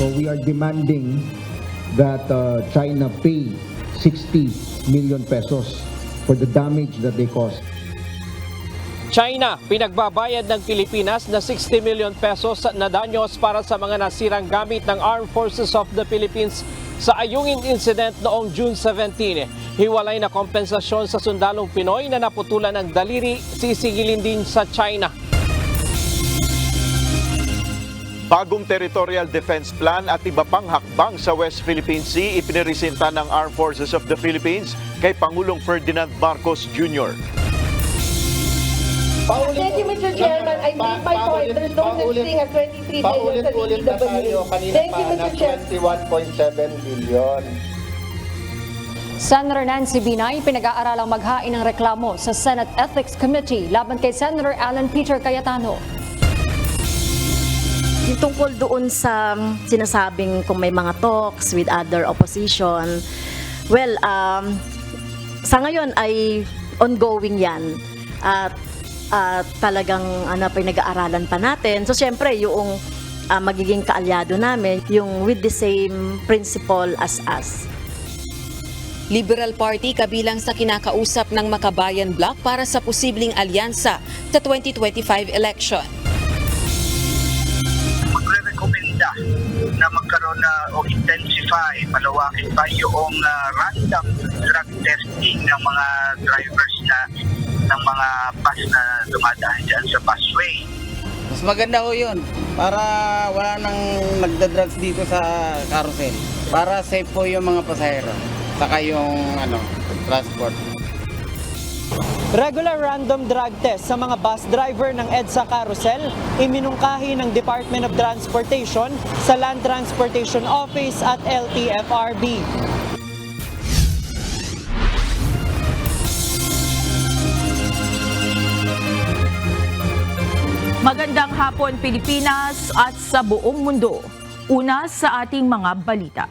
So we are demanding that China pay 60 million pesos for the damage that they caused. China, pinagbabayad ng Pilipinas na 60 million pesos na danyos para sa mga nasirang gamit ng Armed Forces of the Philippines sa Ayungin Incident noong June 17. Hiwalay na kompensasyon sa sundalong Pinoy na naputulan ng daliri, sisingilin din sa China. Bagong Territorial Defense Plan at iba pang hakbang sa West Philippine Sea ipiniresenta ng Armed Forces of the Philippines kay Pangulong Ferdinand Marcos Jr. Thank you, Mr. Chairman. I made my point. There's no such thing as 23 billion sa Paulit-ulit na tayo. Kanina Thank you, pa, Mr. na Chairman. 21.7 billion. Senator Nancy Binay pinag-aaralang maghain ng reklamo sa Senate Ethics Committee laban kay Senator Alan Peter Cayetano. Yung tungkol doon sa sinasabing kung may mga talks with other opposition, well, sa ngayon ay ongoing yan. At talagang pinag-aaralan pa natin. So, syempre, yung magiging kaalyado namin, yung with the same principle as us. Liberal Party kabilang sa kinakausap ng Makabayan Bloc para sa posibleng alyansa sa 2025 election. Magre-rekomenda na magkaroon na o intensify, palawakin pa yung random drug testing ng mga drivers ng mga bus na dumadaan dyan sa busway. Mas maganda ho yun para wala nang nagda-drugs dito sa carousel. Para safe po yung mga pasahero. Saka yung transport. Regular random drug test sa mga bus driver ng EDSA Carousel, iminungkahi ng Department of Transportation sa Land Transportation Office at LTFRB. Magandang hapon Pilipinas at sa buong mundo. Una sa ating mga balita.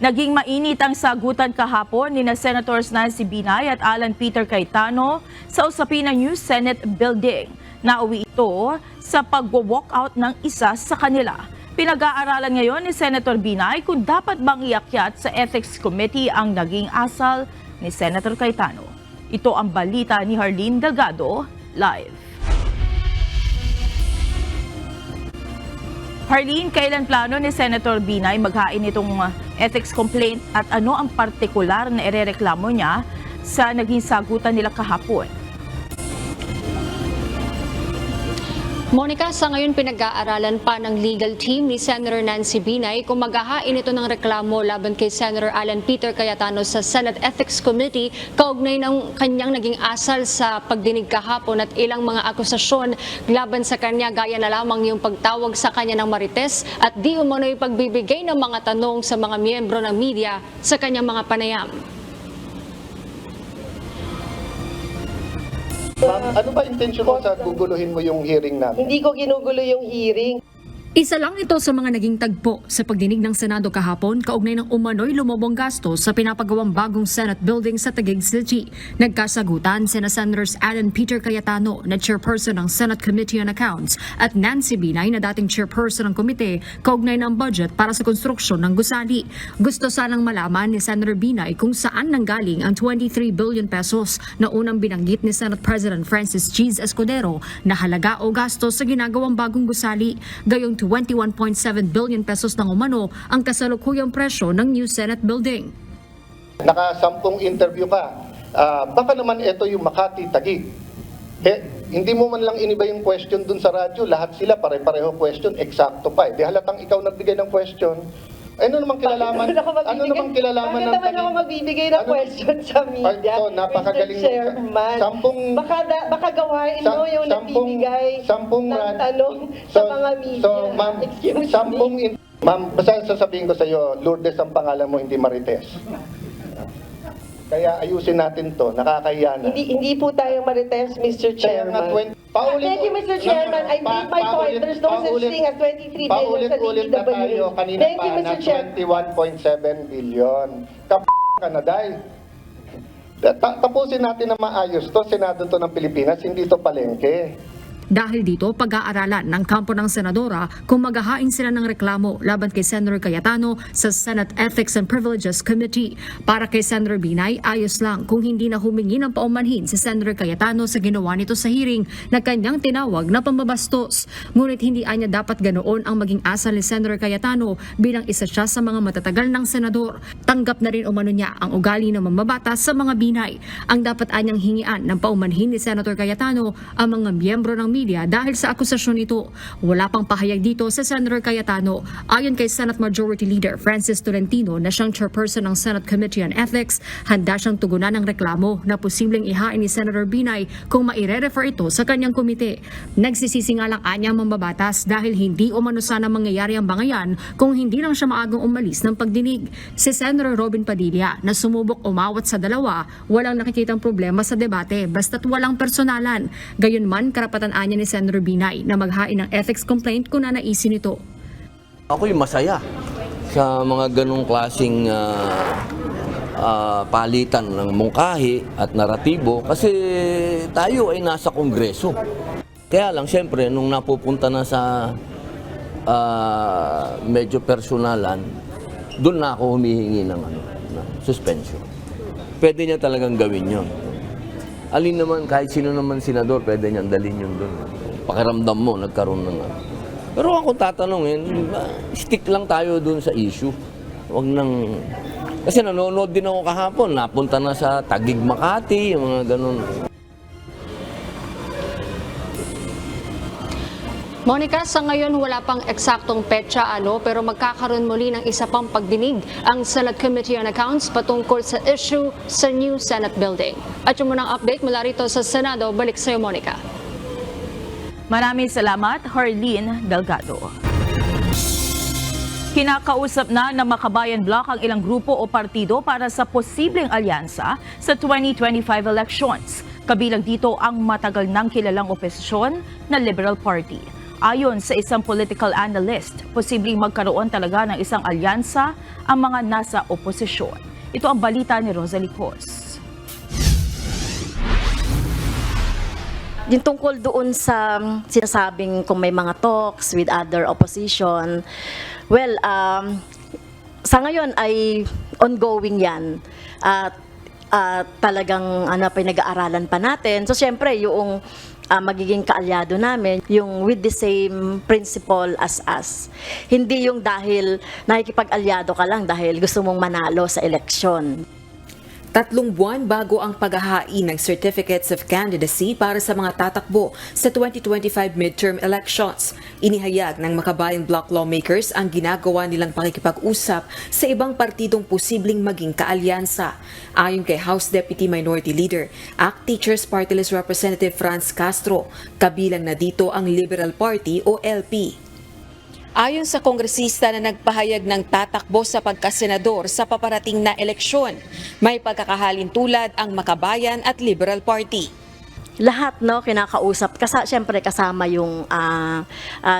Naging mainit ang sagutan kahapon ni Senators Nancy Binay at Alan Peter Cayetano sa usapin ng New Senate Building. Nauwi ito sa pagwo-walkout ng isa sa kanila. Pinag-aaralan ngayon ni Senator Binay kung dapat bang iakyat sa Ethics Committee ang naging asal ni Senator Cayetano. Ito ang balita ni Harleen Delgado, live. Harleen, kailan plano ni Senator Binay maghain itong ethics complaint at ano ang partikular na irereklamo niya sa naging sagutan nila kahapon? Monica, sa ngayon pinag-aaralan pa ng legal team ni Senator Nancy Binay kung maghahain ito ng reklamo laban kay Senator Alan Peter Cayetano sa Senate Ethics Committee kaugnay ng kanyang naging asal sa pagdinig kahapon at ilang mga akusasyon laban sa kanya gaya na lamang yung pagtawag sa kanya ng marites at di umano'y pagbibigay ng mga tanong sa mga miyembro ng media sa kanyang mga panayam. Ma'am, ano ba intensyon mo sa guguluhin mo yung hearing namin? Hindi ko ginugulo yung hearing. Isa lang ito sa mga naging tagpo sa pagdinig ng Senado kahapon kaugnay ng umano'y lumabong gastos sa pinapagawang bagong Senate building sa Taguig City. Nagkasagutan sina Senators Alan Peter Cayetano na chairperson ng Senate Committee on Accounts at Nancy Binay na dating chairperson ng komite kaugnay ng budget para sa konstruksyon ng gusali. Gusto sanang malaman ni Senator Binay kung saan nanggaling ang 23 billion pesos na unang binanggit ni Senate President Francis Cheese Escudero na halaga o gastos sa ginagawang bagong gusali. Gayong 21.7 billion pesos ng umano ang kasalukuyang presyo ng new Senate building. Naka-10 interview ka. Baka naman ito yung Makati Taguig. Hindi mo man lang iniba yung question dun sa radyo. Lahat sila pare-pareho question. Eksakto pa. Di halatang ikaw nagbigay ng question. Ano namang kilalaman? Ano namang kilalaman ng Bakit naman ako magbibigay ng question sa media, napakagaling Mr. Chairman? Baka gawain mo yung nagbibigay ng tanong sa mga media. So, ma'am, ma'am, basta sasabihin ko sa iyo, Lourdes ang pangalan mo, hindi Marites. Kaya ayusin natin to, nakakahiya na. Hindi po tayo marites, Mr. Chairman. Thank you, Mr. Chairman. I made my point. There's no such thing as 23 billion sa Paulit-ulit na tayo. DPWH. Kanina Thank pa you, na Mr. Chairman. 21.7 billion. Ka na, Day. Tapusin natin na maayos to. Senado to ng Pilipinas, hindi to palengke. Dahil dito, pag-aaralan ng kampo ng senadora kung maghahain sila ng reklamo laban kay Senator Cayetano sa Senate Ethics and Privileges Committee. Para kay Senator Binay, ayos lang kung hindi na humingi ng paumanhin si Senator Cayetano sa ginawa nito sa hearing na kanyang tinawag na pambabastos. Ngunit hindi anya dapat ganoon ang maging asal ni Senator Cayetano bilang isa siya sa mga matatagal ng senador. Tanggap na rin umano niya ang ugali ng mambabatas sa mga Binay. Ang dapat anyang hingian ng paumanhin ni Senator Cayetano ang mga miyembro ng media dahil sa akusasyon ito. Wala pang pahayag dito sa Senator Cayetano. Ayon kay Senate Majority Leader Francis Tolentino na siyang chairperson ng Senate Committee on Ethics, handa siyang tugunan ng reklamo na posibleng ihain ni Senator Binay kung maire-refer ito sa kanyang komite. Nagsisisi nga lang anya ang mambabatas dahil hindi umano sana mangyayari ang bangayan kung hindi lang siya maagang umalis ng pagdinig. Si Senator Robin Padilla na sumubok umawat sa dalawa, walang nakikitang problema sa debate basta't walang personalan. Gayunman, karapatan anya ni Senator Binay na maghain ng ethics complaint kung nanaisin ito. Ako'y masaya sa mga ganong klaseng palitan ng mungkahi at naratibo kasi tayo ay nasa Kongreso. Kaya lang, siyempre, nung napupunta na sa medyo personalan, doon na ako humihingi ng suspension. Pwede niya talagang gawin yun. Alin naman, kahit sino naman senador, pwede niyang dalhin yun doon. Pakiramdam mo, nagkaroon ng Pero ako tatanungin, stick lang tayo doon sa issue. Huwag nang... Kasi nanonood din ako kahapon, napunta na sa Taguig, Makati, yung mga ganun. Monica, sa ngayon wala pang eksaktong petsa pero magkakaroon muli ng isa pang pagdinig ang Senate Committee on Accounts patungkol sa issue sa new Senate building. At yung munang update mula rito sa Senado, balik sa iyo, Monica. Maraming salamat, Harleen Delgado. Kinakausap na ng Makabayan Bloc ang ilang grupo o partido para sa posibleng alyansa sa 2025 elections. Kabilang dito ang matagal nang kilalang oposisyon na Liberal Party. Ayon sa isang political analyst, posibleng magkaroon talaga ng isang alyansa ang mga nasa oposisyon. Ito ang balita ni Rosalie Cos. Yung tungkol doon sa sinasabing kung may mga talks with other opposition, well, sa ngayon ay ongoing yan. At talagang pinag-aaralan pa natin. So, syempre, yung magiging kaalyado namin, yung with the same principle as us. Hindi yung dahil nakikipag-alyado ka lang dahil gusto mong manalo sa eleksyon. 3 buwan bago ang paghahain ng Certificates of Candidacy para sa mga tatakbo sa 2025 midterm elections. Inihayag ng Makabayan Bloc lawmakers ang ginagawa nilang pakikipag-usap sa ibang partidong posibleng maging kaalyansa. Ayon kay House Deputy Minority Leader, ACT Teachers Party List Representative Franz Castro, kabilang na dito ang Liberal Party o LP. Ayon sa kongresista na nagpahayag ng tatakbo sa pagkasenador sa paparating na eleksyon, may pagkakahalin tulad ang Makabayan at Liberal Party. Lahat kinakausap kasi syempre kasama yung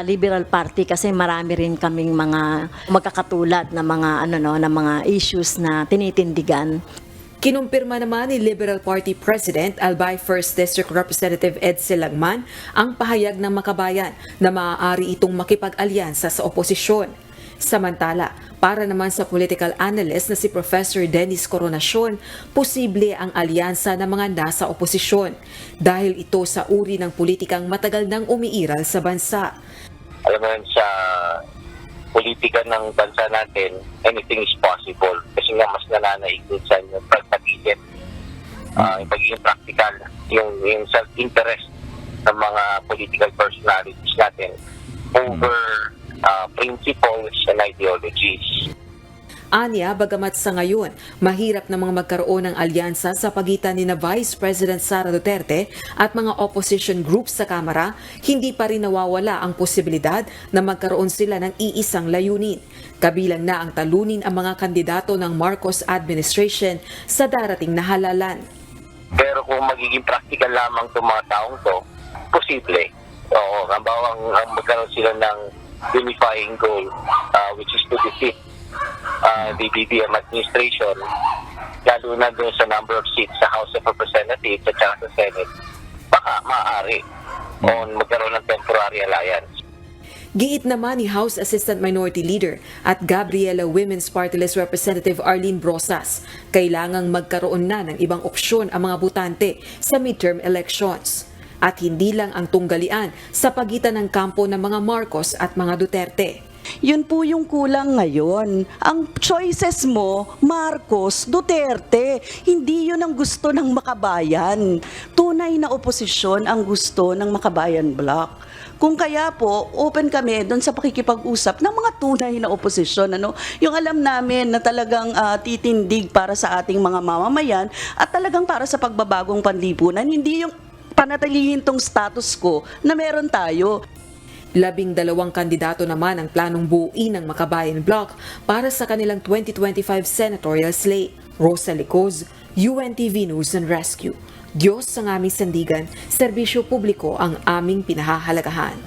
Liberal Party kasi marami rin kaming mga magkakatulad na mga na mga issues na tinitindigan. Kinumpirma naman ni Liberal Party President Albay 1st District Representative Ed Silagman ang pahayag ng Makabayan na maaari itong makipag-alyansa sa oposisyon. Samantala, para naman sa political analyst na si Professor Dennis Coronacion, posible ang alyansa ng mga nasa oposisyon dahil ito sa uri ng politikang matagal nang umiiral sa bansa. Alam mo yun, sa politika ng bansa natin, anything is possible. Kasi nga mas nananaig sa yung pagpagilid, yung pagiging practical, yung self-interest ng mga political personalities natin over principles and ideologies. Anya, bagamat sa ngayon, mahirap namang magkaroon ng alyansa sa pagitan ni na Vice President Sara Duterte at mga opposition groups sa Kamara, hindi pa rin nawawala ang posibilidad na magkaroon sila ng iisang layunin. Kabilang na ang talunin ang mga kandidato ng Marcos administration sa darating na halalan. Pero kung magiging practical lamang itong mga taong to, posible. Oo, ang magkaroon sila ng unifying goal, which is to defeat the BBM administration, lalo na doon sa number of seats sa House of Representatives at sa Senate, maaari o magkaroon ng temporary alliance. Giit naman ni House Assistant Minority Leader at Gabriela Women's Party List Representative Arlene Brosas, kailangang magkaroon na ng ibang opsyon ang mga botante sa midterm elections. At hindi lang ang tunggalian sa pagitan ng kampo ng mga Marcos at mga Duterte. Yun po yung kulang ngayon. Ang choices mo, Marcos, Duterte, hindi yun ang gusto ng makabayan. Tunay na oposisyon ang gusto ng Makabayan Bloc. Kung kaya po, open kami doon sa pakikipag-usap ng mga tunay na oposisyon. Yung alam namin na talagang titindig para sa ating mga mamamayan at talagang para sa pagbabagong panlipunan, hindi yung panatilihin tong status quo na meron tayo. 12 kandidato naman ang planong buuin ng Makabayan Bloc para sa kanilang 2025 senatorial slate. Rosa Licoz, UNTV News and Rescue. Diyos ang aming sandigan, serbisyo publiko ang aming pinahahalagahan.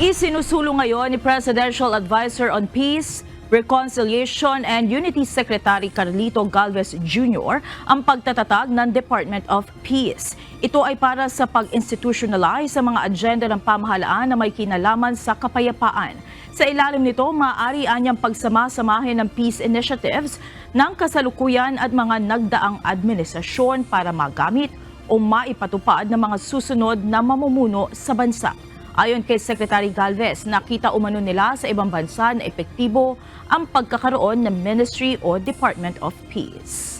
Isinusulong ngayon ni Presidential Advisor on Peace, Reconciliation and Unity Secretary Carlito Galvez Jr. ang pagtatatag ng Department of Peace. Ito ay para sa pag-institutionalize sa mga agenda ng pamahalaan na may kinalaman sa kapayapaan. Sa ilalim nito, maaari anyang pagsama-samahin ng peace initiatives ng kasalukuyan at mga nagdaang administrasyon para magamit o maipatupad ng mga susunod na mamumuno sa bansa. Ayon kay Secretary Galvez, nakita umano nila sa ibang bansa na epektibo ang pagkakaroon ng Ministry o Department of Peace.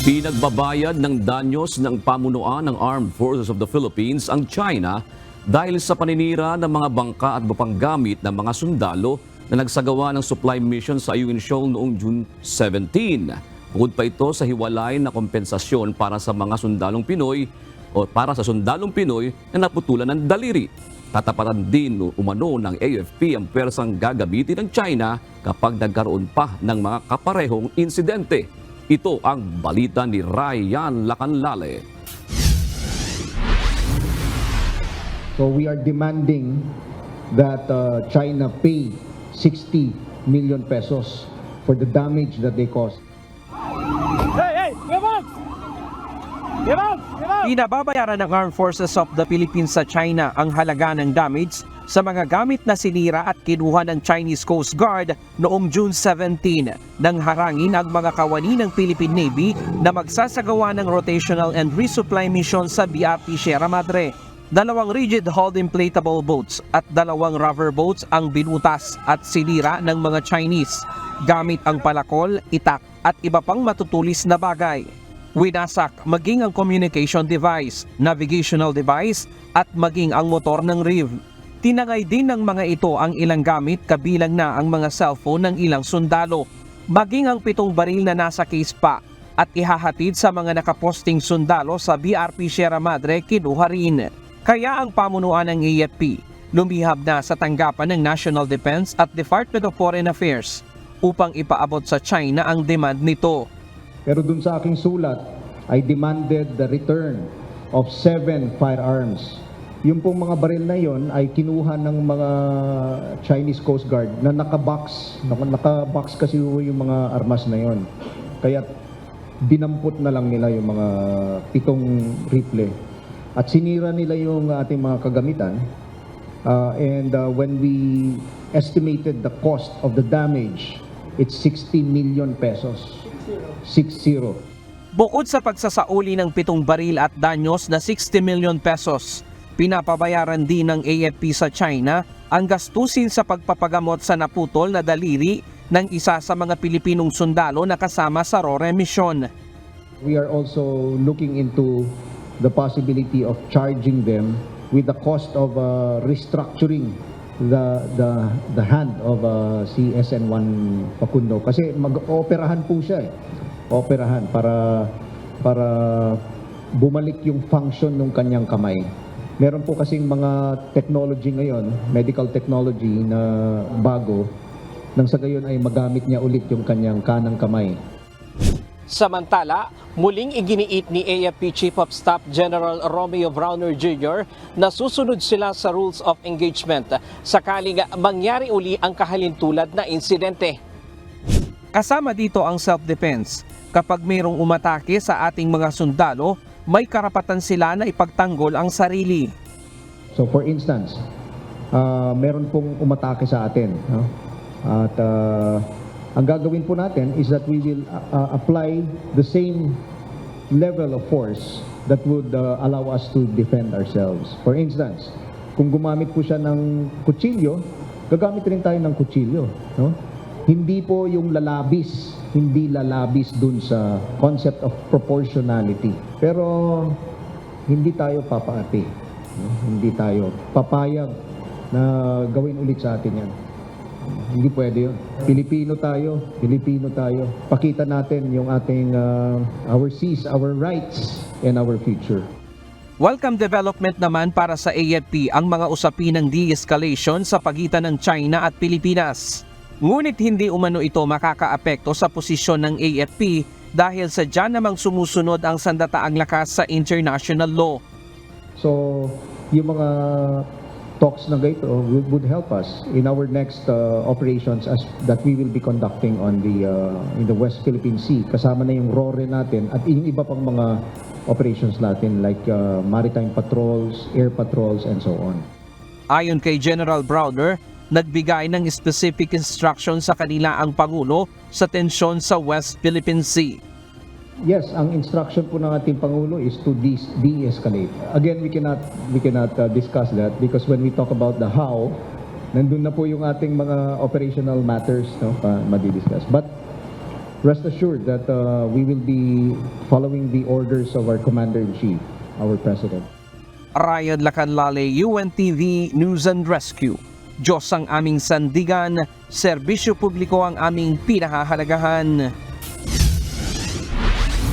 Pinagbabayad ng danyos ng pamunuan ng Armed Forces of the Philippines ang China dahil sa paninira ng mga bangka at mapanggamit ng mga sundalo na nagsagawa ng supply mission sa Ayungin Shoal noong June 17. Bukod pa ito sa hiwalay na kompensasyon para sa mga sundalong Pinoy o para sa sundalong Pinoy na naputulan ng daliri. Tatapatan din umano ng AFP ang persang gagamitin ng China kapag nagkaroon pa ng mga kaparehong insidente. Ito ang balita ni Ryan Lacanlale. So we are demanding that China pay 60 million pesos for the damage that they caused. Pinababayaran ng Armed Forces of the Philippines sa China ang halaga ng damage sa mga gamit na sinira at kinuha ng Chinese Coast Guard noong June 17 nang harangin ang mga kawani ng Philippine Navy na magsasagawa ng rotational and resupply mission sa BRP Sierra Madre. 2 rigid-hulled inflatable boats at 2 rubber boats ang binutas at sinira ng mga Chinese gamit ang palakol, itak at iba pang matutulis na bagay. Winasak maging ang communication device, navigational device at maging ang motor ng RIV. Tinangay din ng mga ito ang ilang gamit kabilang na ang mga cellphone ng ilang sundalo, maging ang 7 baril na nasa case pa at ihahatid sa mga nakaposting sundalo sa BRP Sierra Madre kinuha rin. Kaya ang pamunuan ng AFP lumihab na sa tanggapan ng National Defense at Department of Foreign Affairs upang ipaabot sa China ang demand nito. Pero dun sa aking sulat, I demanded the return of 7 firearms. Yung pong mga baril na yon ay kinuha ng mga Chinese Coast Guard na nakabox. Nakabox kasi yung mga armas na yon. Kaya dinampot na lang nila yung mga 7 rifle. At sinira nila yung ating mga kagamitan. And when we estimated the cost of the damage, it's 60 million pesos. 60. Bukod sa pagsasauli ng 7 baril at danyos na 60 million pesos, pinapabayaran din ng AFP sa China ang gastusin sa pagpapagamot sa naputol na daliri ng isa sa mga Pilipinong sundalo na kasama sa RORE mission. We are also looking into the possibility of charging them with the cost of restructuring the hand of si SN1 Facundo kasi mag-operahan po siya operahan para bumalik yung function ng kanyang kamay. Meron po kasing mga technology ngayon, medical technology na bago, nang sa gayon ay magamit niya ulit yung kanyang kanang kamay. Samantala, muling iginiit ni AFP Chief of Staff General Romeo Browner Jr. na susunod sila sa rules of engagement sakaling mangyari uli ang kahalintulad na insidente. Kasama dito ang self-defense, Kapag mayroong umatake sa ating mga sundalo, may karapatan sila na ipagtanggol ang sarili. So for instance, meron pong umatake sa atin. No? At ang gagawin po natin is that we will apply the same level of force that would allow us to defend ourselves. For instance, kung gumamit po siya ng kutsilyo, gagamit rin tayo ng kutsilyo. No? Hindi po yung hindi lalabis dun sa concept of proportionality. Pero hindi tayo papaati. No? Hindi tayo papayag na gawin ulit sa atin yan. Hindi pwede yun. Pilipino tayo. Pakita natin yung ating our seas, our rights, and our future. Welcome development naman para sa AFP ang mga usapin ng de-escalation sa pagitan ng China at Pilipinas. Ngunit hindi umano ito makakaapekto sa posisyon ng AFP dahil sadya namang sumusunod ang sandataang lakas sa international law. So, yung mga talks na ganito would help us in our next operations that we will be conducting on in the West Philippine Sea. Kasama na yung RORE natin at yung iba pang mga operations natin like maritime patrols, air patrols, and so on. Ayon kay General Browder, nagbigay ng specific instruction sa kanila ang Pangulo sa tensyon sa West Philippine Sea. Yes, ang instruction po ng ating Pangulo is to de-escalate. Again, we cannot discuss that because when we talk about the how, nandun na po yung ating mga operational matters madi-discuss. But rest assured that we will be following the orders of our Commander-in-Chief, our President. Ryan Lacanlale, UNTV News and Rescue. Diyos ang aming sandigan, serbisyo publiko ang aming pinahahalagahan.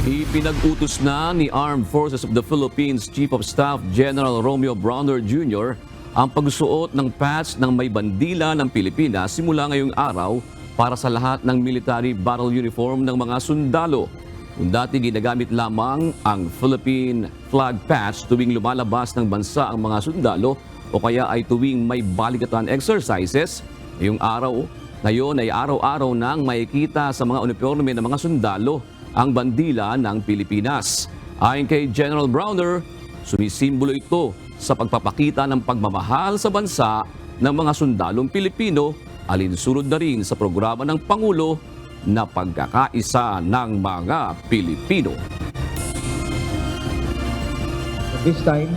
Ipinag-utos na ni Armed Forces of the Philippines Chief of Staff General Romeo Browner Jr. ang pagsuot ng patch ng may bandila ng Pilipinas simula ngayong araw para sa lahat ng military battle uniform ng mga sundalo. Kung dati ginagamit lamang ang Philippine flag patch tuwing lumalabas ng bansa ang mga sundalo o kaya ay tuwing may balikatan exercises, ngayon ay araw-araw nang makikita sa mga uniforme ng mga sundalo ang bandila ng Pilipinas. Ayon kay General Browner, sumisimbolo ito sa pagpapakita ng pagmamahal sa bansa ng mga sundalong Pilipino, alinsunod na rin sa programa ng Pangulo na pagkakaisa ng mga Pilipino. At this time,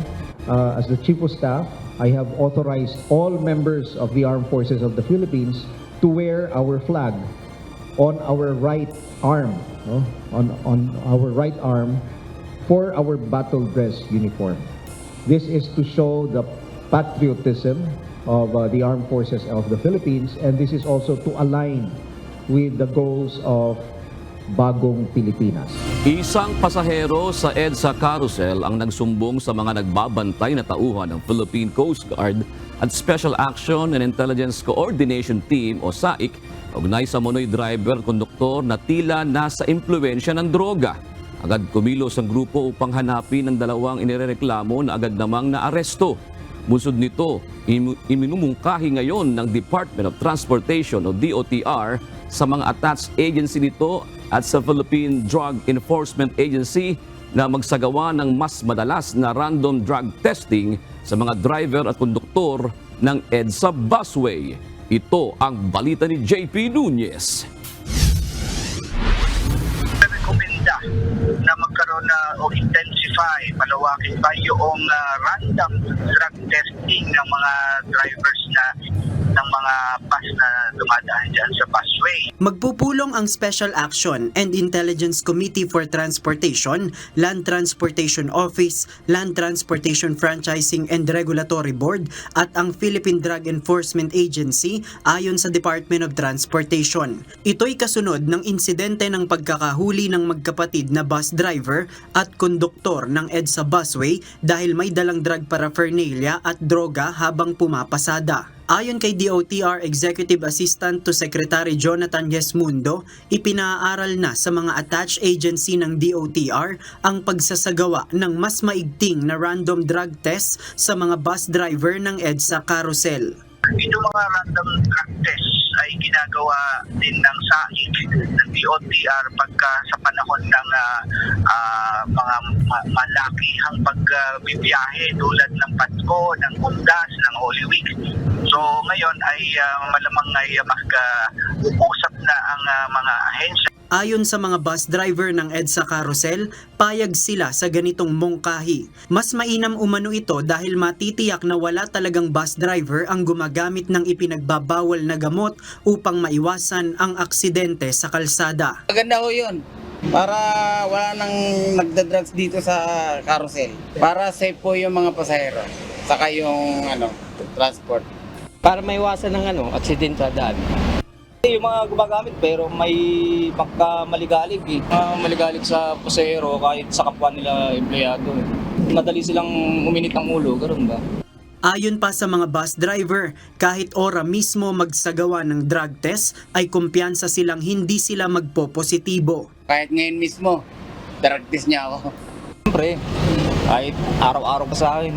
as the Chief of Staff, I have authorized all members of the Armed Forces of the Philippines to wear our flag on our right arm, on our right arm for our battle dress uniform. This is to show the patriotism of the Armed Forces of the Philippines, and this is also to align with the goals of Bagong Pilipinas. Isang pasahero sa EDSA carousel ang nagsumbong sa mga nagbabantay na tauhan ng Philippine Coast Guard at Special Action and Intelligence Coordination Team o SAIC ugnay sa monoy driver konduktor na tila nasa impluwensya ng droga. Agad kumilos ang grupo upang hanapin ang dalawang inireklamo na agad namang naaresto. Bunsod nito, iminumungkahi ngayon ng Department of Transportation o DOTR sa mga attached agency nito at sa Philippine Drug Enforcement Agency na magsagawa ng mas madalas na random drug testing sa mga driver at konduktor ng EDSA busway. Ito ang balita ni JP Nunez. Rekomenda na magkaroon na o intensify, palawakin pa yung random drug testing ng mga drivers ng mga bus na dumadaan dyan sa busway. Magpupulong ang Special Action and Intelligence Committee for Transportation, Land Transportation Office, Land Transportation Franchising and Regulatory Board at ang Philippine Drug Enforcement Agency ayon sa Department of Transportation. Ito'y kasunod ng insidente ng pagkakahuli ng magkapatid na bus driver at konduktor ng EDSA busway dahil may dalang drug paraphernalia at droga habang pumapasada. Ayon kay DOTR Executive Assistant to Secretary Jonathan Yesmundo, ipinaaral na sa mga attached agency ng DOTR ang pagsasagawa ng mas maigting na random drug test sa mga bus driver ng EDSA carousel. Ito mga random drug tests ay ginagawa din ng SAIC ng DOTR pagka sa panahon ng mga malakihang pagbibiyahe tulad ng Pasko, ng Undas, ng Holy Week. So ngayon ay malamang ay mag-uusap na ang mga ahensya. Ayon sa mga bus driver ng EDSA Carousel, payag sila sa ganitong mungkahi. Mas mainam umano ito dahil matitiyak na wala talagang bus driver ang gumagamit ng ipinagbabawal na gamot upang maiwasan ang aksidente sa kalsada. Maganda ho yun. Para wala nang nagdadrugs dito sa carousel. Para safe po yung mga pasahero. Saka yung transport. Para maiwasan ng aksidente sa daan. Yung mga gumagamit pero may maligalig maligalig sa pasahero kahit sa kapwa nila empleyado. Madali silang uminit ang ulo, ganoon ba? Ayon pa sa mga bus driver, kahit ora mismo magsagawa ng drug test, ay kumpiyansa silang hindi sila magpopositibo. Kahit ngayon mismo, drug test niya ako. Siyempre, kahit araw-araw pa sa akin.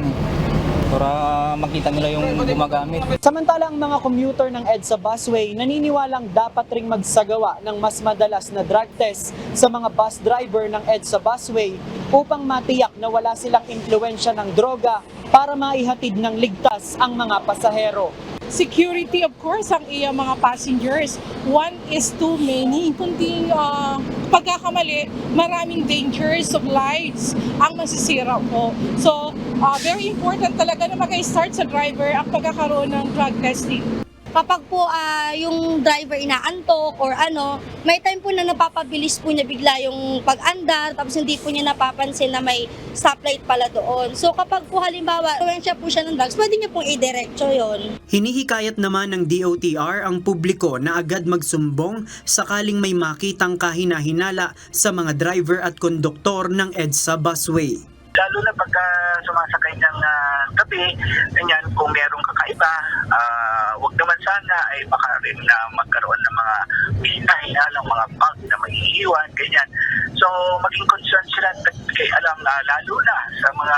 Para makita nila yung gumagamit. Samantala ang mga commuter ng EDSA busway naniniwalang dapat ring magsagawa ng mas madalas na drug test sa mga bus driver ng EDSA busway upang matiyak na wala silang impluwensya ng droga para maihatid ng ligtas ang mga pasahero. Security, of course, ang iyang mga passengers. One is too many. Kundi pagkakamali, maraming dangers of lives ang masisira po. So, very important talaga na mag-start sa driver ang pagkakaroon ng drug testing. Kapag po yung driver inaantok or may time po na napapabilis po niya bigla yung pag-andar tapos hindi po niya napapansin na may stoplight pala doon. So kapag po halimbawa, influensya po siya ng drugs, pwede niya pong i-diretso yon. Hinihikayat naman ng DOTR ang publiko na agad magsumbong sakaling may makitang kahina-hinala sa mga driver at konduktor ng EDSA busway. Lalo na pagka sumasakay ng gabi, ganyan, kung merong kakaiba, wag naman sana ay baka rin na magkaroon ng mga hinalang mga bug na maiiwan, ganyan. So, maging concerned sila kay alam na lalo na sa mga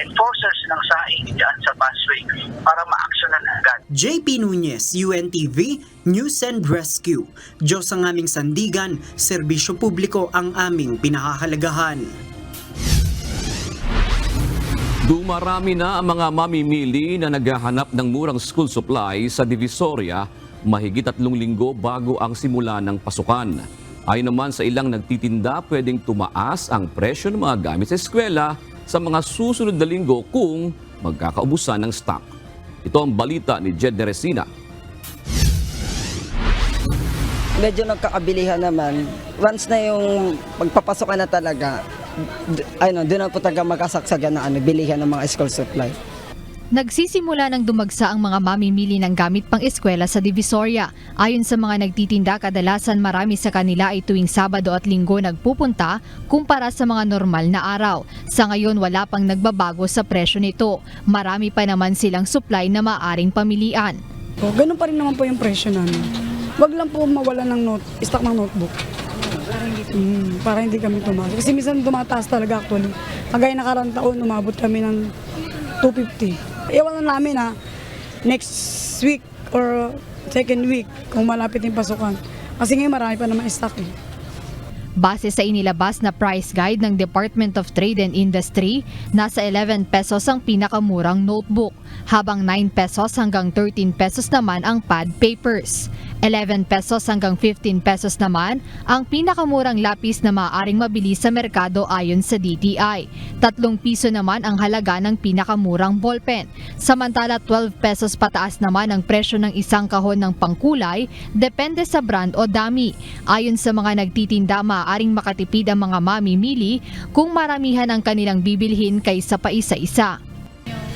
enforcers ng SAIC dyan sa busway para ma-actionan agad. JP Nunez, UNTV, News and Rescue. Diyos ang aming sandigan, serbisyo publiko ang aming pinahahalagahan. Dumarami na ang mga mamimili na naghahanap ng murang school supply sa Divisoria mahigit 3 linggo bago ang simula ng pasukan. Ayon naman sa ilang nagtitinda, pwedeng tumaas ang presyo ng mga gamit sa eskwela sa mga susunod na linggo kung magkakaubusan ng stock. Ito ang balita ni Jed Neresina. Medyo nagkakabilihan naman. Once na yung magpapasukan na talaga, doon na po talaga magkasaksagan na bilihan ng mga school supply. Nagsisimula ng dumagsa ang mga mamimili ng gamit pang eskwela sa Divisoria. Ayon sa mga nagtitinda, kadalasan marami sa kanila ay tuwing Sabado at Linggo nagpupunta kumpara sa mga normal na araw. Sa ngayon, wala pang nagbabago sa presyo nito. Marami pa naman silang supply na maaring pamilian. Ganun pa rin naman po yung presyo namin. Wag lang po mawala ng stock ng notebook. Para hindi kami tumaas. Kasi minsan tumataas talaga actually. Kagaya nakarang taon, umabot kami ng 250. Ewan na namin next week or second week kung malapit yung pasukan. Kasi ngayon marami pa naman stock eh. Base sa inilabas na price guide ng Department of Trade and Industry, nasa 11 pesos ang pinakamurang notebook, habang 9 pesos hanggang 13 pesos naman ang pad papers. 11 pesos hanggang 15 pesos naman ang pinakamurang lapis na maaaring mabili sa merkado ayon sa DTI. 3 piso naman ang halaga ng pinakamurang ballpen. Samantala 12 pesos pataas naman ang presyo ng isang kahon ng pangkulay, depende sa brand o dami. Ayon sa mga nagtitinda, maaaring makatipid ang mga mamimili kung maramihan ang kanilang bibilhin kaysa pa isa-isa.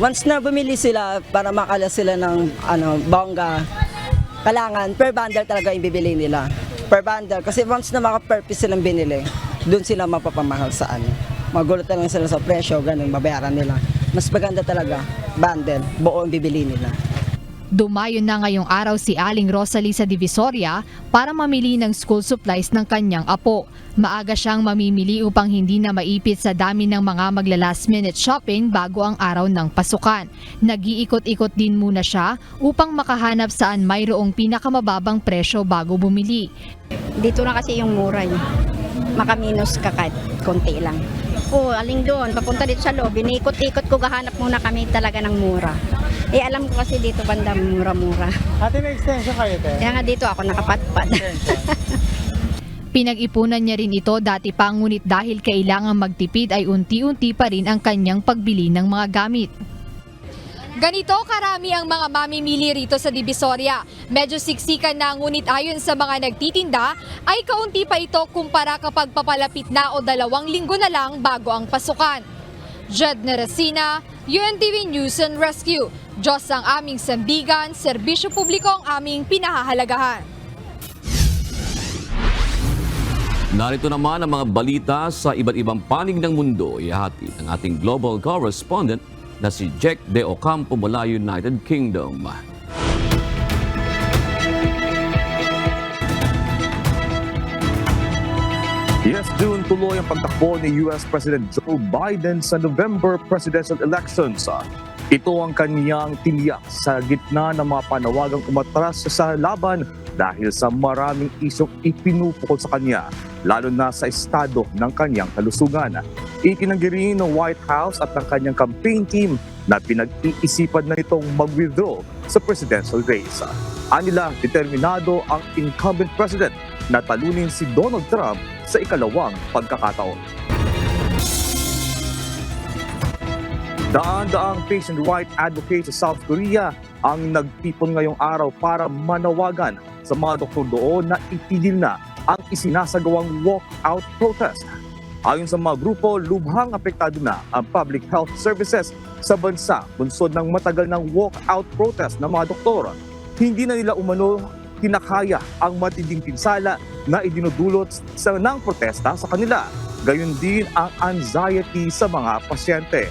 Once na bumili sila para makala sila ng bongga, kailangan per bundle talaga yung bibili nila. Per bundle. Kasi once na maka-purpose silang binili, doon sila mapapamahal sa Magulat na lang sila sa presyo, ganun, mabayaran nila. Mas maganda talaga, bundle, buo ang bibili nila. Dumayo na ngayong araw si Aling Rosalie sa Divisoria para mamili ng school supplies ng kanyang apo. Maaga siyang mamimili upang hindi na maipit sa dami ng mga magla-last minute shopping bago ang araw ng pasukan. Nag-iikot-ikot din muna siya upang makahanap saan mayroong pinakamababang presyo bago bumili. Dito na kasi yung mura niya. Makaminos kakad, konti lang. Aling doon, papunta dito sa loob, inikot-ikot ko, gahanap muna kami talaga ng mura. Alam ko kasi dito banda mura-mura. Ate, may extension kayo, te? Kaya nga dito ako nakapatpad. Pinag-ipunan niya rin ito dati pa, ngunit dahil kailangan magtipid ay unti-unti pa rin ang kanyang pagbili ng mga gamit. Ganito karami ang mga mamimili rito sa Divisoria. Medyo siksikan na, ngunit ayon sa mga nagtitinda ay kaunti pa ito kumpara kapag papalapit na o 2 linggo na lang bago ang pasukan. Jed Neresina, UNTV News and Rescue. Diyos ang aming sandigan, serbisyo publiko ang aming pinahahalagahan. Narito naman ang mga balita sa iba't ibang panig ng mundo. Ihahatid ng ating global correspondent na si Jack De Ocampo mula United Kingdom. Yes, June, tuloy ang pagtakbo ni US President Joe Biden sa November presidential elections. Ito ang kaniyang tiniyak sa gitna ng mga panawagang umatras sa laban dahil sa maraming isyong ipinupukol sa kanya, lalo na sa estado ng kanyang kalusugan. Itinanggi rin ng White House at ng kanyang campaign team na pinag-iisipan na nitong mag-withdraw sa presidential race. Anila, determinado ang incumbent president na talunin si Donald Trump sa ikalawang pagkakataon. Daan-daang patient right advocates sa South Korea ang nagtipon ngayong araw para manawagan sa mga doktor doon na itigil na ang isinasagawang walkout protest. Ayon sa mga grupo, lubhang apektado na ang public health services sa bansa bunsod ng matagal ng walkout protest ng mga doktor. Hindi na nila umano kinakaya ang matinding pinsala na idinudulot ng protesta sa kanila. Gayon din ang anxiety sa mga pasyente.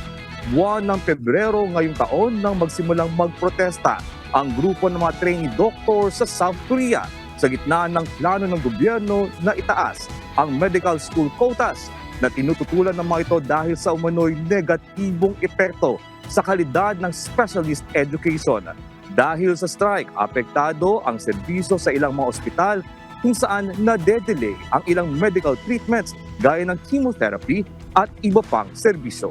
Buwan ng Pebrero ngayong taon nang magsimulang magprotesta ang grupo ng mga trainee doctor sa South Korea sa gitna ng plano ng gobyerno na itaas ang medical school quotas na tinututulan ng mga ito dahil sa umano'y negatibong epekto sa kalidad ng specialist education. Dahil sa strike, apektado ang serbisyo sa ilang mga ospital kung saan nade-delay ang ilang medical treatments gaya ng chemotherapy at iba pang serbisyo.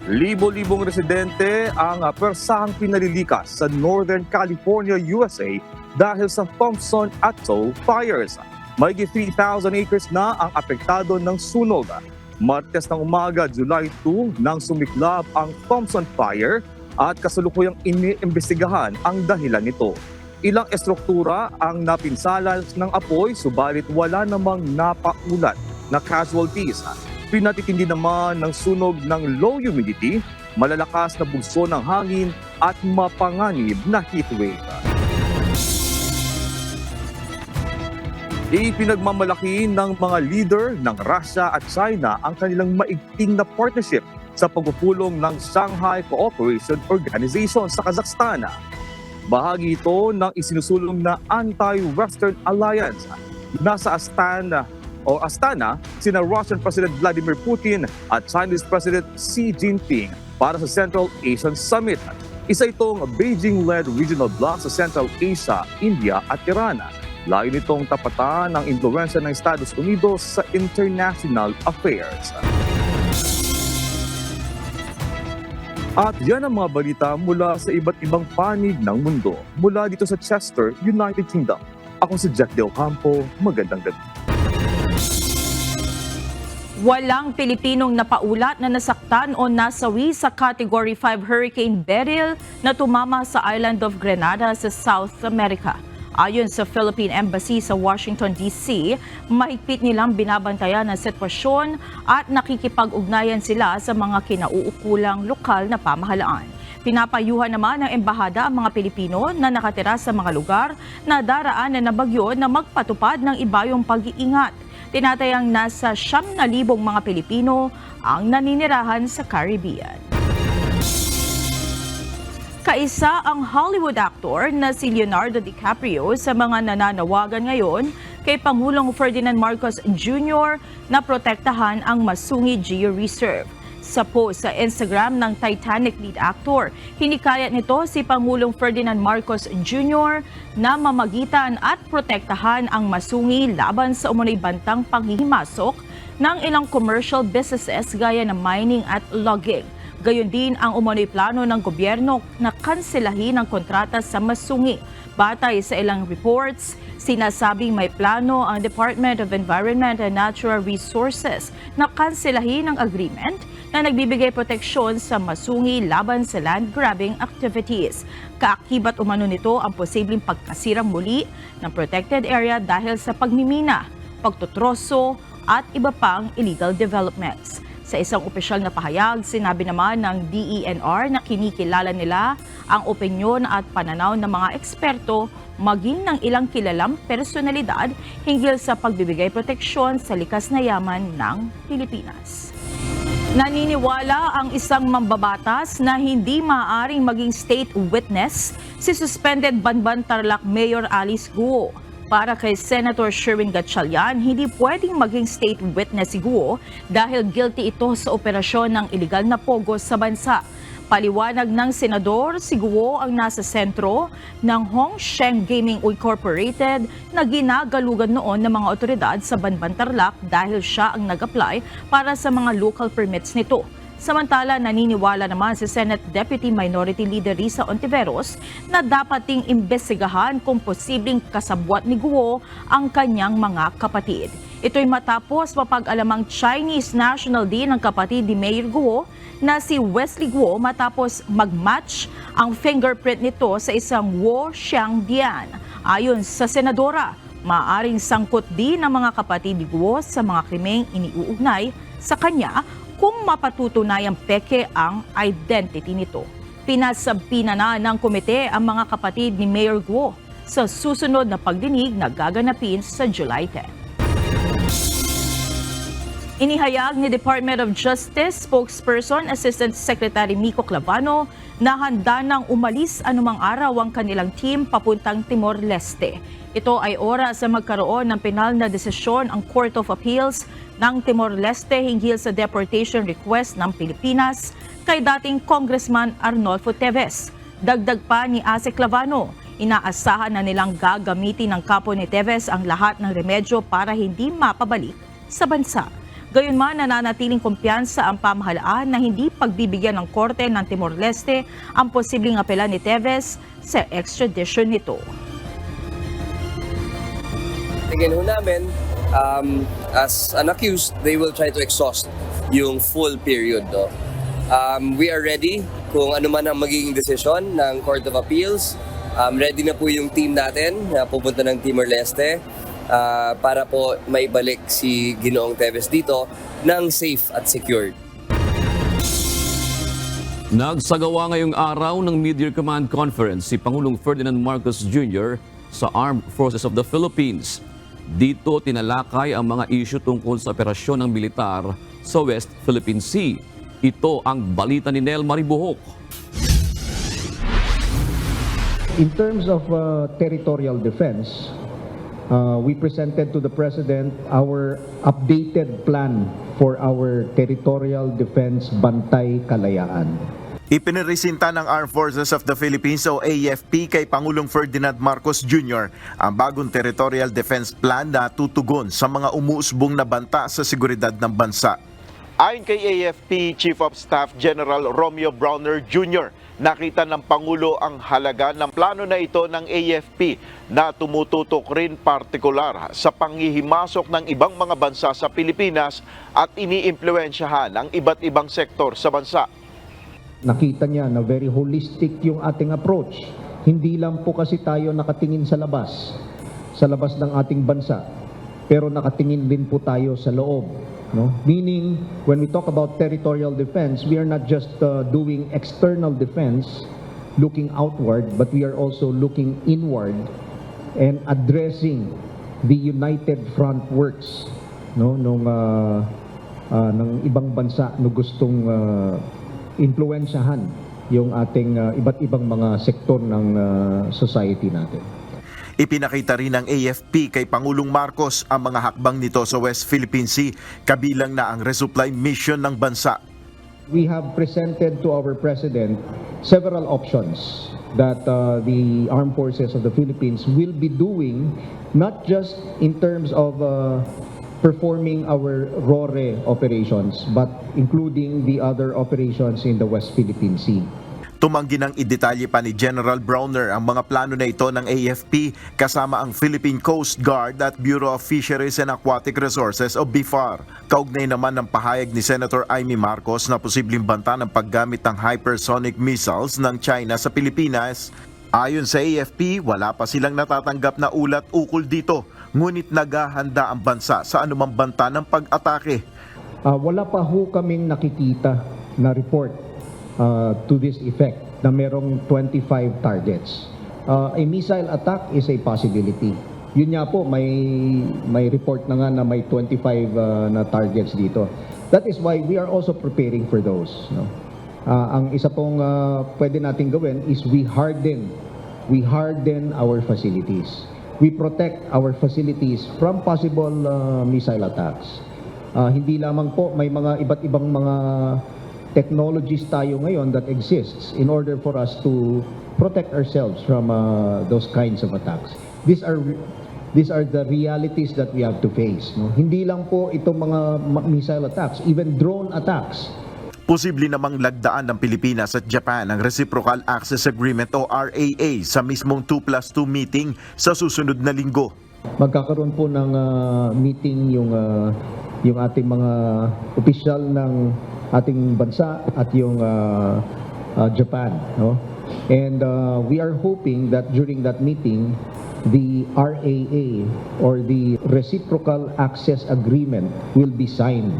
Libo-libong residente ang persahang pinalilikas sa Northern California, USA dahil sa Thompson Atoll fires. Mahigit 3,000 acres na ang apektado ng sunog. Martes ng umaga, July 2, nang sumiklab ang Thompson Fire at kasalukuyang iniimbestigahan ang dahilan nito. Ilang estruktura ang napinsala ng apoy, subalit wala namang napaulat na casualties. Pinatitindi naman ng sunog ng low humidity, malalakas na bugso ng hangin at mapanganib na heatwave. Ipinagmamalaki ng mga leader ng Russia at China ang kanilang maigting na partnership sa pagpupulong ng Shanghai Cooperation Organization sa Kazakhstan. Bahagi ito ng isinusulong na Anti-Western Alliance. Nasa Astana, sina Russian President Vladimir Putin at Chinese President Xi Jinping para sa Central Asian Summit. Isa itong Beijing-led regional bloc sa Central Asia, India at Iran. Layo nitong tapatan ang impluwensya ng Estados Unidos sa international affairs. At yan ang mga balita mula sa iba't ibang panig ng mundo. Mula dito sa Chester, United Kingdom. Ako si Jack De Ocampo. Magandang gabi. Walang Pilipinong napaulat na nasaktan o nasawi sa Category 5 Hurricane Beryl na tumama sa island of Grenada sa South America. Ayon sa Philippine Embassy sa Washington, D.C., mahigpit nilang binabantayan ang sitwasyon at nakikipag-ugnayan sila sa mga kinauukulang lokal na pamahalaan. Pinapayuhan naman ng embahada ang mga Pilipino na nakatira sa mga lugar na daraanan ng bagyo na magpatupad ng ibayong pag-iingat. Tinatayang nasa 9,000 mga Pilipino ang naninirahan sa Caribbean. Kaisa ang Hollywood actor na si Leonardo DiCaprio sa mga nananawagan ngayon kay Pangulong Ferdinand Marcos Jr. na protektahan ang Masungi Geo Reserve. Sa post sa Instagram ng Titanic lead actor, hinikayat nito si Pangulong Ferdinand Marcos Jr. na mamagitan at protektahan ang Masungi laban sa umunoy bantang panghihimasok ng ilang commercial businesses gaya ng mining at logging. Gayon din ang umunoy plano ng gobyerno na kanselahin ang kontrata sa Masungi. Batay sa ilang reports, sinasabing may plano ang Department of Environment and Natural Resources na kanselahin ang agreement na nagbibigay proteksyon sa Masungi laban sa land grabbing activities. Kaakibat umano nito ang posibleng pagkasirang muli ng protected area dahil sa pagmimina, pagtutroso at iba pang illegal developments. Sa isang opisyal na pahayag, sinabi naman ng DENR na kinikilala nila ang opinyon at pananaw ng mga eksperto maging ng ilang kilalang personalidad hinggil sa pagbibigay proteksyon sa likas na yaman ng Pilipinas. Naniniwala ang isang mambabatas na hindi maaaring maging state witness si suspended Banban Tarlac Mayor Alice Guo. Para kay Senator Sherwin Gatchalian, hindi pwedeng maging state witness si Guo dahil guilty ito sa operasyon ng iligal na pogo sa bansa. Paliwanag ng senador, si Guo ang nasa sentro ng Hong Sheng Gaming Incorporated na ginagalugan noon ng mga otoridad sa Banban Tarlac dahil siya ang nag-apply para sa mga local permits nito. Samantala, naniniwala naman si Senate Deputy Minority Leader Risa Ontiveros na dapat ding imbestigahan kung posibleng kasabwat ni Guo ang kanyang mga kapatid. Ito'y matapos mapag-alamang Chinese national din ng kapatid ni Mayor Guo na si Wesley Guo matapos mag-match ang fingerprint nito sa isang Wo Xiangdian. Ayon sa senadora, maaring sangkot din ang mga kapatid ni Guo sa mga krimeng iniuugnay sa kanya kung mapatutunayang peke ang identity nito. Pinasabpina na ng komite ang mga kapatid ni Mayor Guo sa susunod na pagdinig na gaganapin sa July 10. Inihayag ni Department of Justice spokesperson Assistant Secretary Miko Clavano na handa nang umalis anumang araw ang kanilang team papuntang Timor-Leste. Ito ay oras sa magkaroon ng penal na desisyon ang Court of Appeals ng Timor-Leste hinggil sa deportation request ng Pilipinas kay dating Congressman Arnolfo Teves. Dagdag pa ni Ase Clavano, inaasahan na nilang gagamitin ng kapo ni Teves ang lahat ng remedyo para hindi mapabalik sa bansa. Gayunman, nananatiling kumpiyansa ang pamahalaan na hindi pagbibigyan ng Korte ng Timor-Leste ang posibleng apela ni Teves sa extradition nito. Tingin ho namin, as an accused, they will try to exhaust yung full period. No? We are ready kung ano man ang magiging desisyon ng Court of Appeals. Ready na po yung team natin na pupunta ng Timor-Leste para po maibalik si Ginoong Teves dito ng safe at secured. Nagsagawa ngayong araw ng Mid-Year Command Conference si Pangulong Ferdinand Marcos Jr. sa Armed Forces of the Philippines. Dito tinalakay ang mga isyu tungkol sa operasyon ng militar sa West Philippine Sea. Ito ang balita ni Nel Maribuhok. In terms of territorial defense, we presented to the President our updated plan for our territorial defense Bantay Kalayaan. Ipiniresinta ng Armed Forces of the Philippines o AFP kay Pangulong Ferdinand Marcos Jr. ang bagong Territorial Defense Plan na tutugon sa mga umuusbong na banta sa seguridad ng bansa. Ayon kay AFP Chief of Staff General Romeo Browner Jr., nakita ng Pangulo ang halaga ng plano na ito ng AFP na tumututok rin partikular sa panghihimasok ng ibang mga bansa sa Pilipinas at iniimpluwensyahan ang iba't ibang sektor sa bansa. Nakita niya na very holistic yung ating approach. Hindi lang po kasi tayo nakatingin sa labas ng ating bansa, pero nakatingin din po tayo sa loob. No? Meaning, when we talk about territorial defense, we are not just doing external defense, looking outward, but we are also looking inward and addressing the united front works ng ibang bansa no gustong impluwensyahan yung ating iba't ibang mga sektor ng society natin. Ipinakita rin ng AFP kay Pangulong Marcos ang mga hakbang nito sa West Philippine Sea, kabilang na ang resupply mission ng bansa. We have presented to our President several options that the Armed Forces of the Philippines will be doing, not just in terms of performing our RORE operations, but including the other operations in the West Philippine Sea. Tumanggi ng idetalye pa ni General Browner ang mga plano na ito ng AFP kasama ang Philippine Coast Guard at Bureau of Fisheries and Aquatic Resources o BIFAR. Kaugnay naman ng pahayag ni Senator Amy Marcos na posibleng banta ng paggamit ng hypersonic missiles ng China sa Pilipinas. Ayon sa AFP, wala pa silang natatanggap na ulat ukol dito, ngunit naghahanda ang bansa sa anumang banta ng pag-atake. Wala pa ho kaming nakikita na report to this effect na merong 25 targets. A missile attack is a possibility. Yun nga po, may report na nga na may 25 na targets dito. That is why we are also preparing for those. No? Ang isa pong pwede natin gawin is we harden our facilities. We protect our facilities from possible missile attacks. Hindi lamang po, may mga iba't ibang mga technologies tayo ngayon that exists in order for us to protect ourselves from those kinds of attacks. These are the realities that we have to face. No? Hindi lang po itong mga missile attacks, even drone attacks. Posible namang lagdaan ng Pilipinas at Japan ang Reciprocal Access Agreement o RAA sa mismong 2+2 meeting sa susunod na linggo. Magkakaroon po ng meeting yung ating mga opisyal ng ating bansa at yung Japan, no? And we are hoping that during that meeting, the RAA or the Reciprocal Access Agreement will be signed.